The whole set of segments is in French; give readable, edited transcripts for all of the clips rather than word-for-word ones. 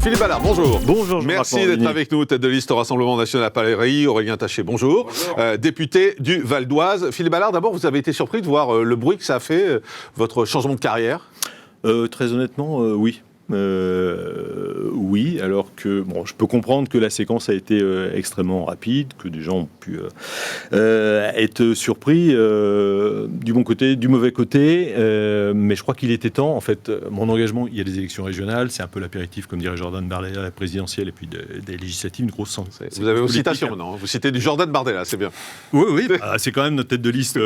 Philippe Ballard, bonjour. Bonjour, merci d'être avec nous, tête de liste au Rassemblement National à Paris. Aurélien Taché, bonjour. Député du Val d'Oise. Philippe Ballard, d'abord, vous avez été surpris de voir le bruit que ça a fait, votre changement de carrière? Très honnêtement, oui. Oui, alors que je peux comprendre que la séquence a été extrêmement rapide, que des gens ont pu être surpris du bon côté, du mauvais côté, mais je crois qu'il était temps. En fait, mon engagement, il y a des élections régionales, c'est un peu l'apéritif, comme dirait Jordan Bardella, la présidentielle et puis des législatives, une grosse sens. Vous avez vos citations maintenant, vous citez du Jordan Bardella, c'est bien. Oui, c'est quand même notre tête de liste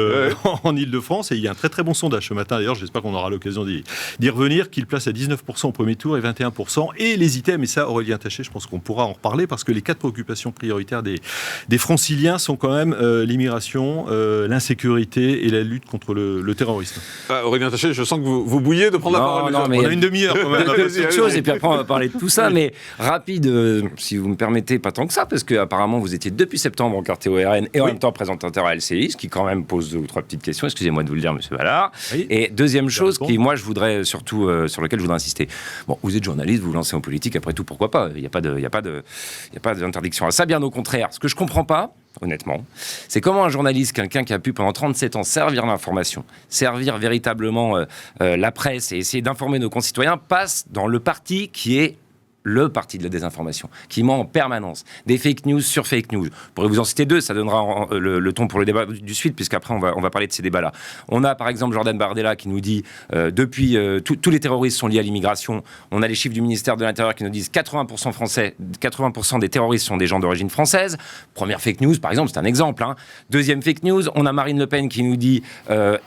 en Ile-de-France, et il y a un très très bon sondage ce matin, d'ailleurs, j'espère qu'on aura l'occasion d'y revenir, qu'il place à 19% au premier tour et 21%. Et les items, et ça, Aurélien Taché, je pense qu'on pourra en reparler, parce que les 4 préoccupations prioritaires des franciliens sont quand même l'immigration, l'insécurité et la lutte contre le terrorisme. Aurélien Taché, je sens que vous bouillez de prendre la parole. Non, mais on a une demi-heure quand même. Deux choses, et puis après on va parler de tout ça, mais rapide, si vous me permettez, pas tant que ça, parce qu'apparemment vous étiez depuis septembre encarté au RN et en même temps présentateur à LCI, ce qui quand même pose 2 ou 3 petites questions, excusez-moi de vous le dire, monsieur Ballard. Oui. Et deuxième chose, qui moi je voudrais surtout, sur laquelle je voudrais insister. Bon, vous êtes journaliste, vous vous lancez en politique, après tout, pourquoi pas ? Il n'y a pas d'interdiction à ça, bien au contraire. Ce que je comprends pas, honnêtement, c'est comment un journaliste, quelqu'un qui a pu pendant 37 ans servir l'information, servir véritablement la presse et essayer d'informer nos concitoyens, passe dans le parti qui est le parti de la désinformation, qui ment en permanence. Des fake news sur fake news. Je pourrais vous en citer 2, ça donnera le ton pour le débat du suite, puisqu'après on va parler de ces débats-là. On a par exemple Jordan Bardella qui nous dit, depuis tous les terroristes sont liés à l'immigration. On a les chiffres du ministère de l'Intérieur qui nous disent 80% français, 80% des terroristes sont des gens d'origine française. Première fake news, par exemple, c'est un exemple. Deuxième fake news, on a Marine Le Pen qui nous dit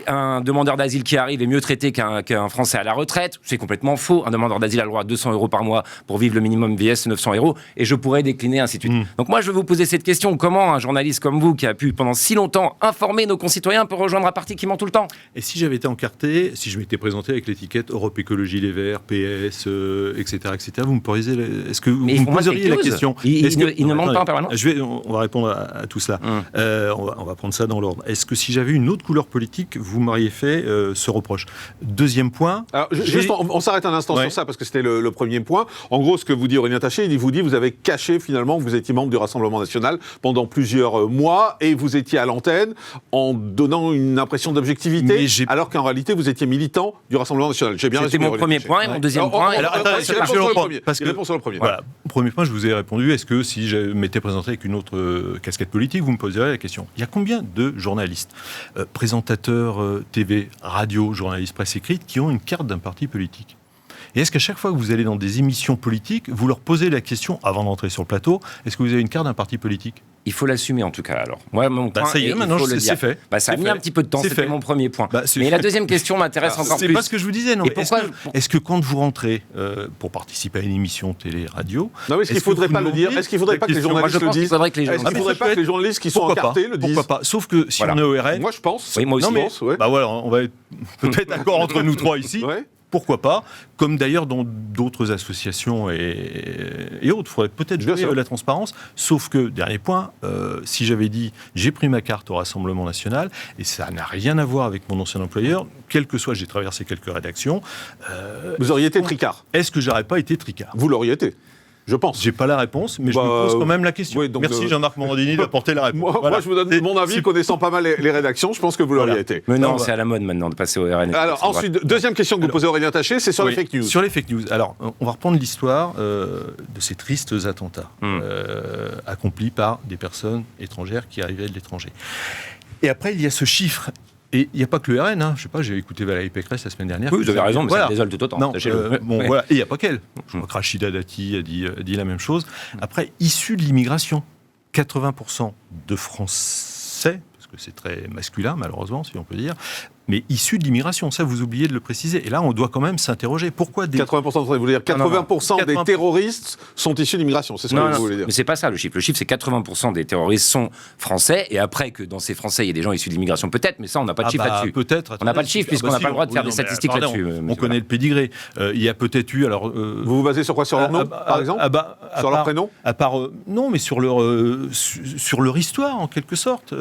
un demandeur d'asile qui arrive est mieux traité qu'un Français à la retraite. C'est complètement faux. Un demandeur d'asile a le droit à 200 € par mois pour vivre le minimum VS 900 €, et je pourrais décliner, ainsi de suite. Donc moi, je vais vous poser cette question. Comment un journaliste comme vous, qui a pu pendant si longtemps informer nos concitoyens, peut rejoindre un parti qui ment tout le temps ? Et si j'avais été encarté, si je m'étais présenté avec l'étiquette Europe Écologie Les Verts, PS, etc., vous me poseriez, est-ce que vous me poseriez la question ? Il ne ment pas en permanence. On va répondre à tout cela. On va prendre ça dans l'ordre. Est-ce que si j'avais une autre couleur politique, vous m'auriez fait ce reproche ? Deuxième point... Alors, juste, on s'arrête un instant sur ça, parce que c'était le premier point. En gros, ce que vous dit Aurélien Taché, il vous dit vous avez caché finalement que vous étiez membre du Rassemblement National pendant plusieurs mois et vous étiez à l'antenne en donnant une impression d'objectivité, alors qu'en réalité vous étiez militant du Rassemblement National. J'ai bien résumé. C'était mon premier point et mon deuxième point. Réponds sur le premier. Voilà. Premier point, je vous ai répondu. Est-ce que si je m'étais présenté avec une autre casquette politique, vous me poseriez la question ? Il y a combien de journalistes, présentateurs TV, radio, journalistes presse écrite, qui ont une carte d'un parti politique ? Et est-ce qu'à chaque fois que vous allez dans des émissions politiques, vous leur posez la question, avant d'entrer sur le plateau, est-ce que vous avez une carte d'un parti politique ? Il faut l'assumer en tout cas alors. Moi, mon point, ça y est, maintenant c'est fait. Ça a mis un petit peu de temps, c'était mon premier point. Mais la deuxième question m'intéresse encore plus. C'est pas ce que je vous disais, non. Est-ce que quand vous rentrez pour participer à une émission télé-radio... Non, mais est-ce qu'il ne faudrait pas le dire ? Est-ce qu'il ne faudrait pas que les journalistes le disent ? Est-ce qu'il ne faudrait pas que les journalistes qui sont encartés le disent ? Pourquoi pas ? Sauf que si on est au RN... Moi je pense. Oui, moi aussi. On va être peut-être d'accord entre nous trois ici. Pourquoi pas ? Comme d'ailleurs dans d'autres associations et autres. Il faudrait peut-être jouer la transparence. Sauf que, dernier point, si j'avais dit j'ai pris ma carte au Rassemblement National, et ça n'a rien à voir avec mon ancien employeur, quel que soit, j'ai traversé quelques rédactions. Vous auriez été tricard ? Est-ce que j'aurais pas été tricard ? Vous l'auriez été. Je pense. J'ai pas la réponse, mais je me pose quand même la question. Oui, merci Jean-Marc Morandini d'apporter la réponse. Moi, je vous donne mon avis, connaissant pas mal les rédactions, je pense que vous l'auriez été. Mais non, c'est à la mode maintenant de passer au RN. Alors ensuite, deuxième question que vous posez Aurélien Taché, c'est sur les fake news. Sur les fake news. Alors, on va reprendre l'histoire de ces tristes attentats accomplis par des personnes étrangères qui arrivaient de l'étranger. Et après, il y a ce chiffre. Et il n'y a pas que le RN, je sais pas, j'ai écouté Valérie Pécresse la semaine dernière. Oui, vous avez raison, mais ça me désole tout autant. Non, voilà. Et il n'y a pas qu'elle. Je crois que Rachida Dati a dit la même chose. Après, issus de l'immigration, 80% de Français, parce que c'est très masculin, malheureusement, si on peut dire, mais issus de l'immigration. Ça, vous oubliez de le préciser. Et là, on doit quand même s'interroger. Pourquoi des... 80%, vous voulez dire 80% des terroristes sont issus d'immigration, c'est ce que vous voulez dire. Mais c'est pas ça le chiffre. Le chiffre, c'est 80% des terroristes sont français, et après que dans ces Français, il y a des gens issus de l'immigration, peut-être, mais ça, on n'a pas de chiffre là-dessus. Peut-être. On n'a pas de chiffre, puisqu'on n'a pas le droit de faire des statistiques là-dessus. On connaît le pédigré. Il y a peut-être eu... Alors, vous vous basez sur quoi ? Sur leur nom, par exemple ? Sur leur prénom ? Non, mais sur leur histoire, en quelque sorte.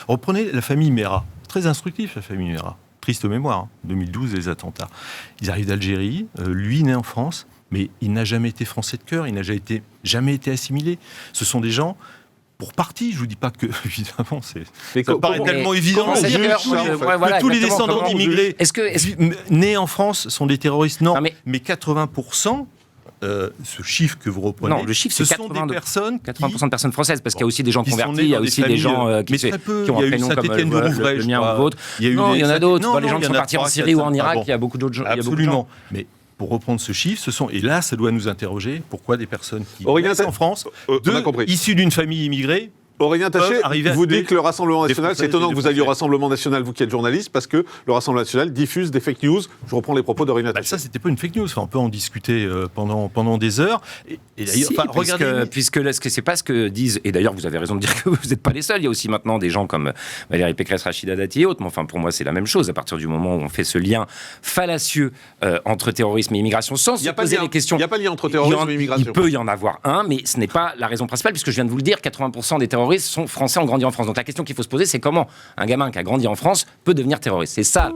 Reprenez la famille Mera. Très instructif, la famille Mera. Triste mémoire, 2012, les attentats. Ils arrivent d'Algérie, lui né en France, mais il n'a jamais été français de cœur, il n'a jamais été assimilé. Ce sont des gens... Pour partie, je vous dis pas que, évidemment, ça paraît tellement évident que tous les descendants d'immigrés nés en France sont des terroristes. Non, mais 80%, ce chiffre que vous reprenez, non, le chiffre, ce c'est sont des personnes 80% de personnes françaises, parce qu'il y a aussi des gens convertis, il y a aussi des gens qui ont un prénom comme le mien ou le vôtre. Non, il y en a d'autres. Dans les gens qui sont partis en Syrie ou en Irak, il y a beaucoup d'autres gens. Absolument. Mais pour reprendre ce chiffre, et là, ça doit nous interroger, pourquoi des personnes qui naissent en France, issues d'une famille immigrée, Aurélien Taché, vous dites que le Rassemblement National, c'est étonnant que vous alliez au Rassemblement National, vous qui êtes journaliste, parce que le Rassemblement National diffuse des fake news. Je reprends les propos d'Aurélien Taché. Ça, c'était pas une fake news. Enfin, on peut en discuter pendant des heures. Et d'ailleurs, regardez... Puisque c'est pas ce que disent... Et d'ailleurs, vous avez raison de dire que vous n'êtes pas les seuls. Il y a aussi maintenant des gens comme Valérie Pécresse, Rachida Dati et autres. Mais enfin, pour moi, c'est la même chose. À partir du moment où on fait ce lien fallacieux entre terrorisme et immigration, sans se poser les questions... Il n'y a pas de lien entre terrorisme et immigration. Il peut y en avoir un, mais ce n'est pas la raison principale, puisque je viens de vous le dire, 80% des terroristes sont français, ont grandi en France. Donc la question qu'il faut se poser, c'est comment un gamin qui a grandi en France peut devenir terroriste. C'est ça.